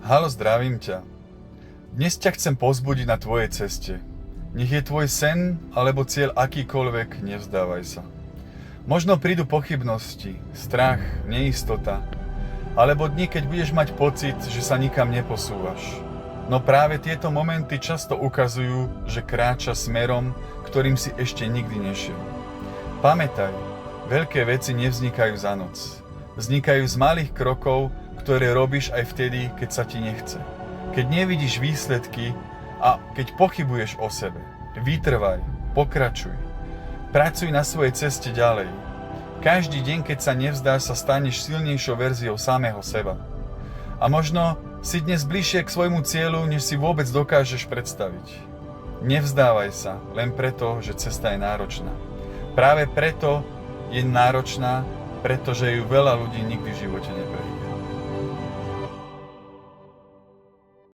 Halo, zdravím ťa. Dnes ťa chcem povzbudiť na tvojej ceste. Nech je tvoj sen alebo cieľ akýkoľvek, nevzdávaj sa. Možno prídu pochybnosti, strach, neistota, alebo dni, keď budeš mať pocit, že sa nikam neposúvaš. No práve tieto momenty často ukazujú, že kráča smerom, ktorým si ešte nikdy nešiel. Pamätaj, veľké veci nevznikajú za noc. Vznikajú z malých krokov, ktoré robíš aj vtedy, keď sa ti nechce. Keď nevidíš výsledky a keď pochybuješ o sebe. Vytrvaj, pokračuj. Pracuj na svojej ceste ďalej. Každý deň, keď sa nevzdáš, sa staneš silnejšou verziou samého seba. A možno si dnes bližšie k svojmu cieľu, než si vôbec dokážeš predstaviť. Nevzdávaj sa len preto, že cesta je náročná. Práve preto je náročná, pretože ju veľa ľudí nikdy v živote neprejde.